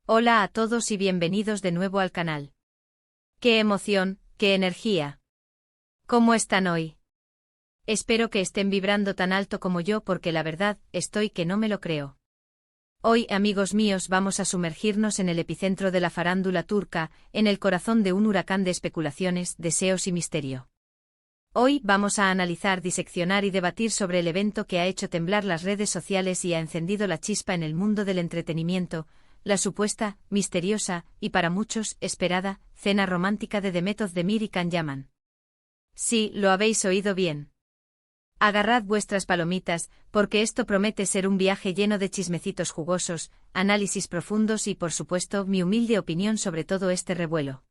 Hola a todos y bienvenidos de nuevo al canal. ¡Qué emoción, qué energía! ¿Cómo están hoy? Espero que estén vibrando tan alto como yo porque la verdad, estoy que no me lo creo. Hoy, amigos míos, vamos a sumergirnos en el epicentro de la farándula turca, en el corazón de un huracán de especulaciones, deseos y misterio. Hoy vamos a analizar, diseccionar y debatir sobre el evento que ha hecho temblar las redes sociales y ha encendido la chispa en el mundo del entretenimiento, la supuesta, misteriosa, y para muchos, esperada, cena romántica de Demet Özdemir y Can Yaman. Sí, lo habéis oído bien. Agarrad vuestras palomitas, porque esto promete ser un viaje lleno de chismecitos jugosos, análisis profundos y, por supuesto, mi humilde opinión sobre todo este revuelo.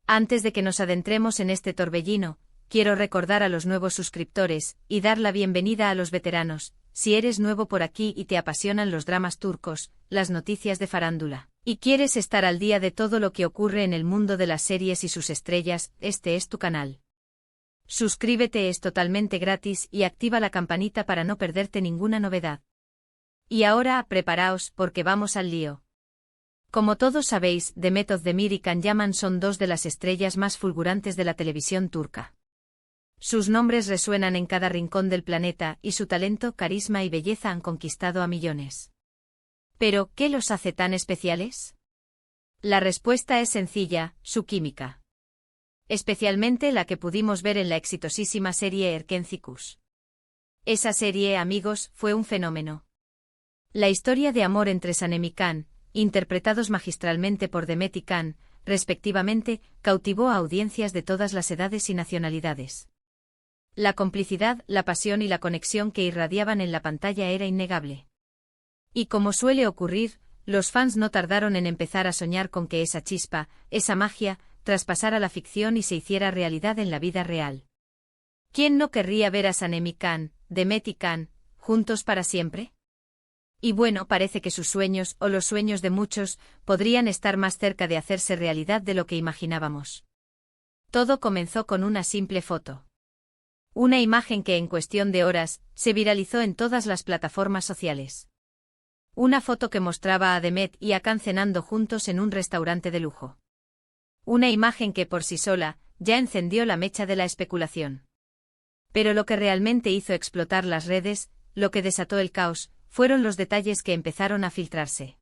Antes de que nos adentremos en este torbellino, quiero recordar a los nuevos suscriptores, y dar la bienvenida a los veteranos, si eres nuevo por aquí y te apasionan los dramas turcos, las noticias de farándula, y quieres estar al día de todo lo que ocurre en el mundo de las series y sus estrellas, este es tu canal. Suscríbete, es totalmente gratis y activa la campanita para no perderte ninguna novedad. Y ahora, preparaos porque vamos al lío. Como todos sabéis, Demet Özdemir y Can Yaman son dos de las estrellas más fulgurantes de la televisión turca. Sus nombres resuenan en cada rincón del planeta y su talento, carisma y belleza han conquistado a millones. Pero, ¿qué los hace tan especiales? La respuesta es sencilla: su química. Especialmente la que pudimos ver en la exitosísima serie Erkenci. Esa serie, amigos, fue un fenómeno. La historia de amor entre Sanem y Can, interpretados magistralmente por Demet y Can, respectivamente, cautivó a audiencias de todas las edades y nacionalidades. La complicidad, la pasión y la conexión que irradiaban en la pantalla era innegable. Y como suele ocurrir, los fans no tardaron en empezar a soñar con que esa chispa, esa magia, traspasara la ficción y se hiciera realidad en la vida real. ¿Quién no querría ver a Sanem y Can, Demet y Can, juntos para siempre? Y bueno, parece que sus sueños, o los sueños de muchos, podrían estar más cerca de hacerse realidad de lo que imaginábamos. Todo comenzó con una simple foto. Una imagen que en cuestión de horas, se viralizó en todas las plataformas sociales. Una foto que mostraba a Demet y a Can cenando juntos en un restaurante de lujo. Una imagen que por sí sola, ya encendió la mecha de la especulación. Pero lo que realmente hizo explotar las redes, lo que desató el caos, fueron los detalles que empezaron a filtrarse.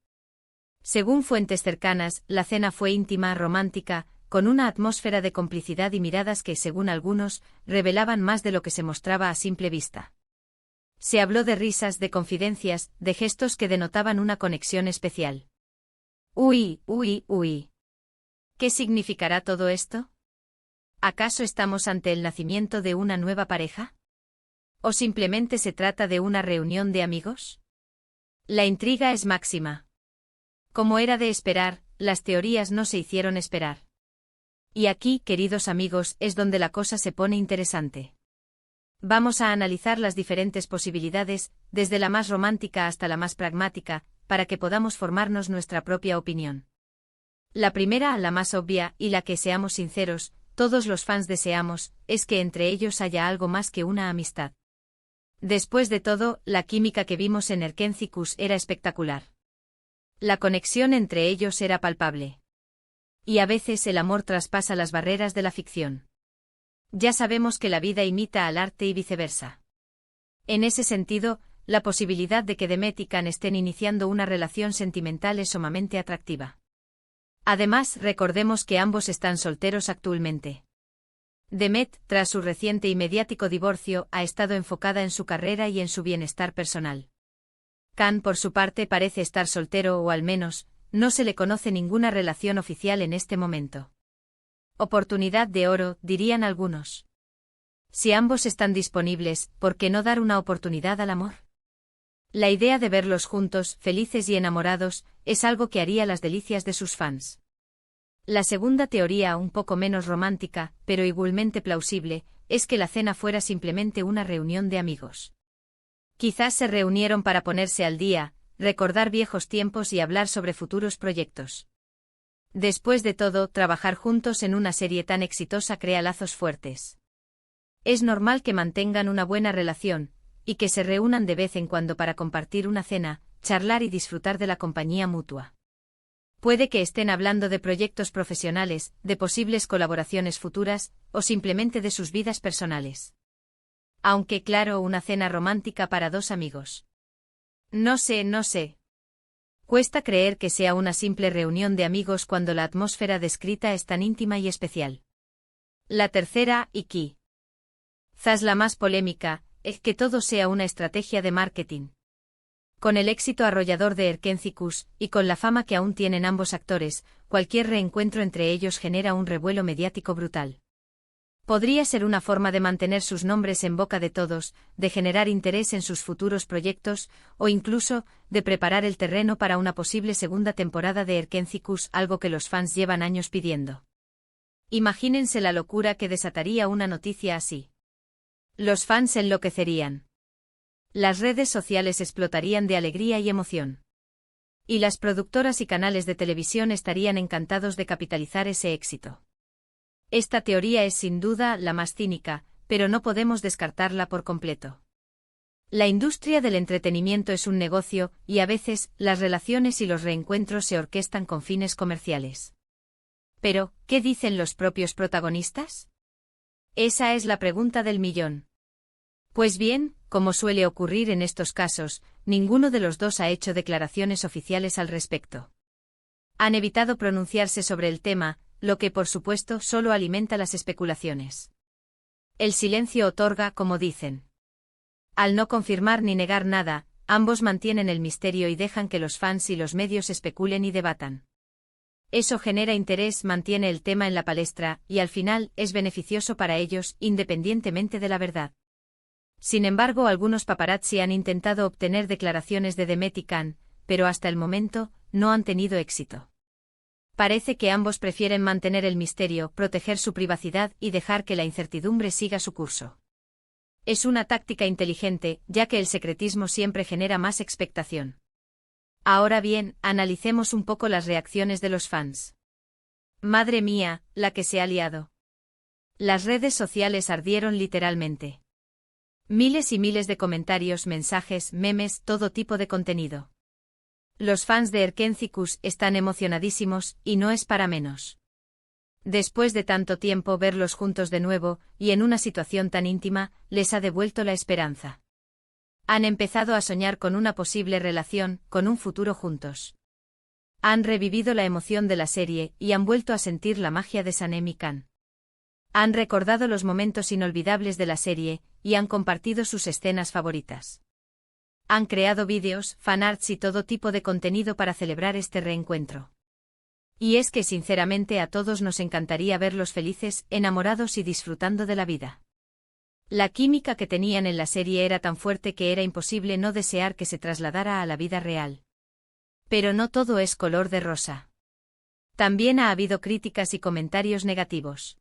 Según fuentes cercanas, la cena fue íntima, romántica, con una atmósfera de complicidad y miradas que, según algunos, revelaban más de lo que se mostraba a simple vista. Se habló de risas, de confidencias, de gestos que denotaban una conexión especial. Uy. ¿Qué significará todo esto? ¿Acaso estamos ante el nacimiento de una nueva pareja? ¿O simplemente se trata de una reunión de amigos? La intriga es máxima. Como era de esperar, las teorías no se hicieron esperar. Y aquí, queridos amigos, es donde la cosa se pone interesante. Vamos a analizar las diferentes posibilidades, desde la más romántica hasta la más pragmática, para que podamos formarnos nuestra propia opinión. La primera, la más obvia, y la que, seamos sinceros, todos los fans deseamos, es que entre ellos haya algo más que una amistad. Después de todo, la química que vimos en Erkenci era espectacular. La conexión entre ellos era palpable. Y a veces el amor traspasa las barreras de la ficción. Ya sabemos que la vida imita al arte y viceversa. En ese sentido, la posibilidad de que Demet y Can estén iniciando una relación sentimental es sumamente atractiva. Además, recordemos que ambos están solteros actualmente. Demet, tras su reciente y mediático divorcio, ha estado enfocada en su carrera y en su bienestar personal. Can, por su parte, parece estar soltero o al menos, no se le conoce ninguna relación oficial en este momento. Oportunidad de oro, dirían algunos. Si ambos están disponibles, ¿por qué no dar una oportunidad al amor? La idea de verlos juntos, felices y enamorados, es algo que haría las delicias de sus fans. La segunda teoría, un poco menos romántica, pero igualmente plausible, es que la cena fuera simplemente una reunión de amigos. Quizás se reunieron para ponerse al día, recordar viejos tiempos y hablar sobre futuros proyectos. Después de todo, trabajar juntos en una serie tan exitosa crea lazos fuertes. Es normal que mantengan una buena relación, y que se reúnan de vez en cuando para compartir una cena, charlar y disfrutar de la compañía mutua. Puede que estén hablando de proyectos profesionales, de posibles colaboraciones futuras, o simplemente de sus vidas personales. Aunque claro, una cena romántica para dos amigos. No sé. Cuesta creer que sea una simple reunión de amigos cuando la atmósfera descrita es tan íntima y especial. La tercera, y quizás la más polémica, es que todo sea una estrategia de marketing. Con el éxito arrollador de Erkenci-Kuş, y con la fama que aún tienen ambos actores, cualquier reencuentro entre ellos genera un revuelo mediático brutal. Podría ser una forma de mantener sus nombres en boca de todos, de generar interés en sus futuros proyectos, o incluso, de preparar el terreno para una posible segunda temporada de Erkenci-Kuş, algo que los fans llevan años pidiendo. Imagínense la locura que desataría una noticia así. Los fans enloquecerían. Las redes sociales explotarían de alegría y emoción. Y las productoras y canales de televisión estarían encantados de capitalizar ese éxito. Esta teoría es sin duda la más cínica, pero no podemos descartarla por completo. La industria del entretenimiento es un negocio, y a veces, las relaciones y los reencuentros se orquestan con fines comerciales. Pero, ¿qué dicen los propios protagonistas? Esa es la pregunta del millón. Pues bien, como suele ocurrir en estos casos, ninguno de los dos ha hecho declaraciones oficiales al respecto. Han evitado pronunciarse sobre el tema, lo que por supuesto solo alimenta las especulaciones. El silencio otorga, como dicen. Al no confirmar ni negar nada, ambos mantienen el misterio y dejan que los fans y los medios especulen y debatan. Eso genera interés, mantiene el tema en la palestra, y al final es beneficioso para ellos, independientemente de la verdad. Sin embargo, algunos paparazzi han intentado obtener declaraciones de Demet y Can, pero hasta el momento, no han tenido éxito. Parece que ambos prefieren mantener el misterio, proteger su privacidad y dejar que la incertidumbre siga su curso. Es una táctica inteligente, ya que el secretismo siempre genera más expectación. Ahora bien, analicemos un poco las reacciones de los fans. Madre mía, la que se ha liado. Las redes sociales ardieron literalmente. Miles y miles de comentarios, mensajes, memes, todo tipo de contenido. Los fans de Erkenci-Kuş están emocionadísimos, y no es para menos. Después de tanto tiempo verlos juntos de nuevo, y en una situación tan íntima, les ha devuelto la esperanza. Han empezado a soñar con una posible relación, con un futuro juntos. Han revivido la emoción de la serie, y han vuelto a sentir la magia de Sanem y Can. Han recordado los momentos inolvidables de la serie, y han compartido sus escenas favoritas. Han creado vídeos, fanarts y todo tipo de contenido para celebrar este reencuentro. Y es que sinceramente a todos nos encantaría verlos felices, enamorados y disfrutando de la vida. La química que tenían en la serie era tan fuerte que era imposible no desear que se trasladara a la vida real. Pero no todo es color de rosa. También ha habido críticas y comentarios negativos.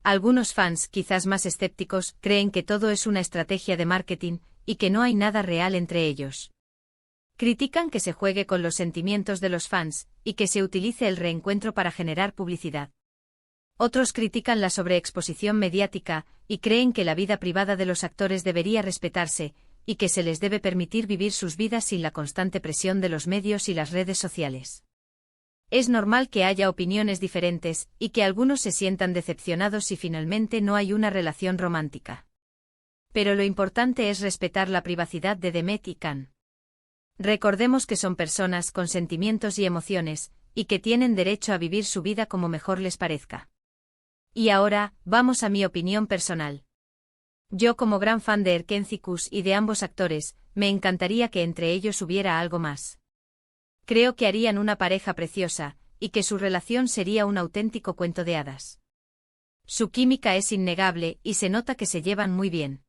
Algunos fans, quizás más escépticos, creen que todo es una estrategia de marketing, y que no hay nada real entre ellos. Critican que se juegue con los sentimientos de los fans, y que se utilice el reencuentro para generar publicidad. Otros critican la sobreexposición mediática, y creen que la vida privada de los actores debería respetarse, y que se les debe permitir vivir sus vidas sin la constante presión de los medios y las redes sociales. Es normal que haya opiniones diferentes, y que algunos se sientan decepcionados si finalmente no hay una relación romántica. Pero lo importante es respetar la privacidad de Demet y Can. Recordemos que son personas con sentimientos y emociones, y que tienen derecho a vivir su vida como mejor les parezca. Y ahora, vamos a mi opinión personal. Yo como gran fan de Erkenci-Kuş y de ambos actores, me encantaría que entre ellos hubiera algo más. Creo que harían una pareja preciosa, y que su relación sería un auténtico cuento de hadas. Su química es innegable, y se nota que se llevan muy bien.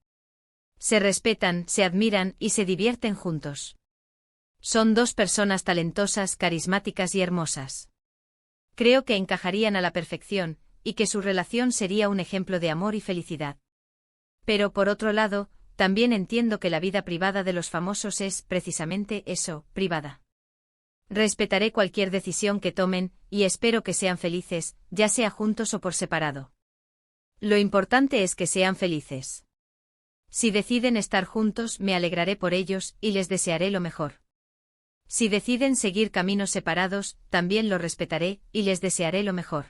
Se respetan, se admiran y se divierten juntos. Son dos personas talentosas, carismáticas y hermosas. Creo que encajarían a la perfección, y que su relación sería un ejemplo de amor y felicidad. Pero por otro lado, también entiendo que la vida privada de los famosos es, precisamente eso, privada. Respetaré cualquier decisión que tomen, y espero que sean felices, ya sea juntos o por separado. Lo importante es que sean felices. Si deciden estar juntos, me alegraré por ellos, y les desearé lo mejor. Si deciden seguir caminos separados, también lo respetaré y les desearé lo mejor.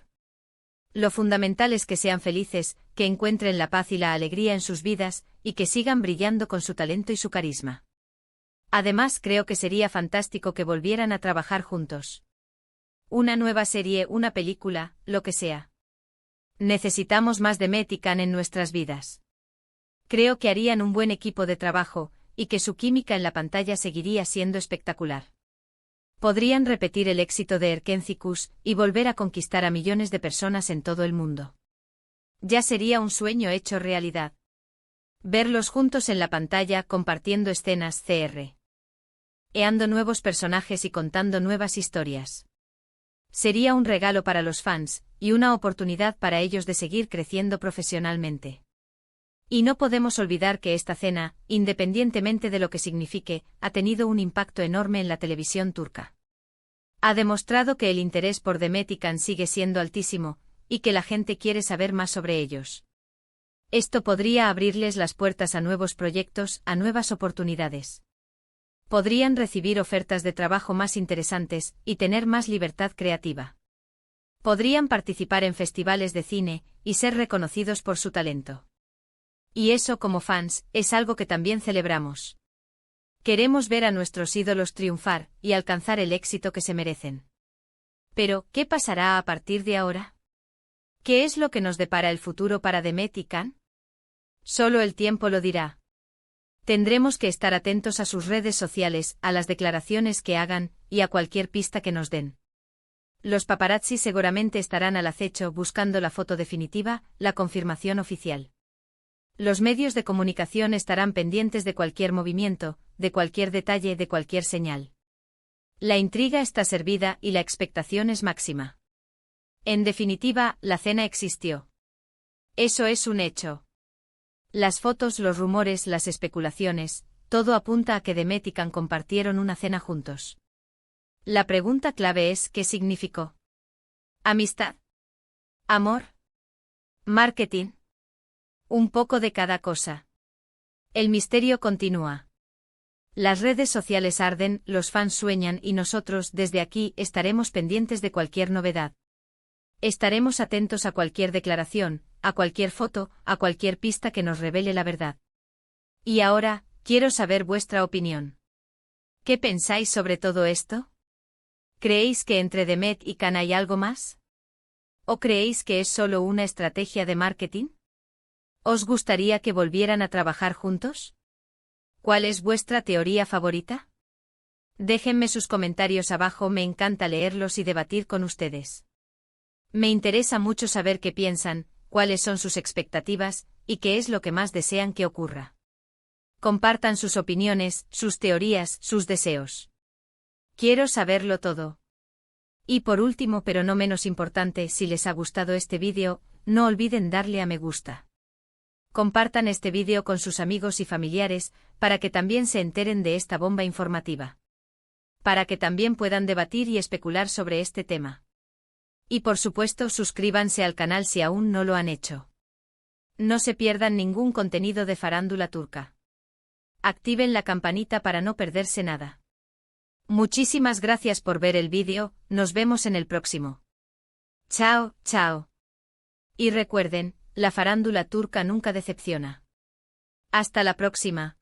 Lo fundamental es que sean felices, que encuentren la paz y la alegría en sus vidas, y que sigan brillando con su talento y su carisma. Además, creo que sería fantástico que volvieran a trabajar juntos. Una nueva serie, una película, lo que sea. Necesitamos más de Met y Can en nuestras vidas. Creo que harían un buen equipo de trabajo, y que su química en la pantalla seguiría siendo espectacular. Podrían repetir el éxito de Erkencicus y volver a conquistar a millones de personas en todo el mundo. Ya sería un sueño hecho realidad. Verlos juntos en la pantalla compartiendo escenas creando nuevos personajes y contando nuevas historias. Sería un regalo para los fans, y una oportunidad para ellos de seguir creciendo profesionalmente. Y no podemos olvidar que esta cena, independientemente de lo que signifique, ha tenido un impacto enorme en la televisión turca. Ha demostrado que el interés por Demet y Can sigue siendo altísimo, y que la gente quiere saber más sobre ellos. Esto podría abrirles las puertas a nuevos proyectos, a nuevas oportunidades. Podrían recibir ofertas de trabajo más interesantes y tener más libertad creativa. Podrían participar en festivales de cine y ser reconocidos por su talento. Y eso, como fans, es algo que también celebramos. Queremos ver a nuestros ídolos triunfar y alcanzar el éxito que se merecen. Pero, ¿qué pasará a partir de ahora? ¿Qué es lo que nos depara el futuro para Demet y Can? Solo el tiempo lo dirá. Tendremos que estar atentos a sus redes sociales, a las declaraciones que hagan y a cualquier pista que nos den. Los paparazzi seguramente estarán al acecho buscando la foto definitiva, la confirmación oficial. Los medios de comunicación estarán pendientes de cualquier movimiento, de cualquier detalle, de cualquier señal. La intriga está servida y la expectación es máxima. En definitiva, la cena existió. Eso es un hecho. Las fotos, los rumores, las especulaciones, todo apunta a que Demet y Can compartieron una cena juntos. La pregunta clave es: ¿qué significó? ¿Amistad? ¿Amor? ¿Marketing? Un poco de cada cosa. El misterio continúa. Las redes sociales arden, los fans sueñan y nosotros, desde aquí, estaremos pendientes de cualquier novedad. Estaremos atentos a cualquier declaración, a cualquier foto, a cualquier pista que nos revele la verdad. Y ahora, quiero saber vuestra opinión. ¿Qué pensáis sobre todo esto? ¿Creéis que entre Demet y Can hay algo más? ¿O creéis que es solo una estrategia de marketing? ¿Os gustaría que volvieran a trabajar juntos? ¿Cuál es vuestra teoría favorita? Déjenme sus comentarios abajo, me encanta leerlos y debatir con ustedes. Me interesa mucho saber qué piensan, cuáles son sus expectativas, y qué es lo que más desean que ocurra. Compartan sus opiniones, sus teorías, sus deseos. Quiero saberlo todo. Y por último, pero no menos importante, si les ha gustado este vídeo, no olviden darle a me gusta. Compartan este vídeo con sus amigos y familiares, para que también se enteren de esta bomba informativa. Para que también puedan debatir y especular sobre este tema. Y por supuesto, suscríbanse al canal si aún no lo han hecho. No se pierdan ningún contenido de farándula turca. Activen la campanita para no perderse nada. Muchísimas gracias por ver el vídeo, nos vemos en el próximo. Chao, chao. Y recuerden, la farándula turca nunca decepciona. Hasta la próxima.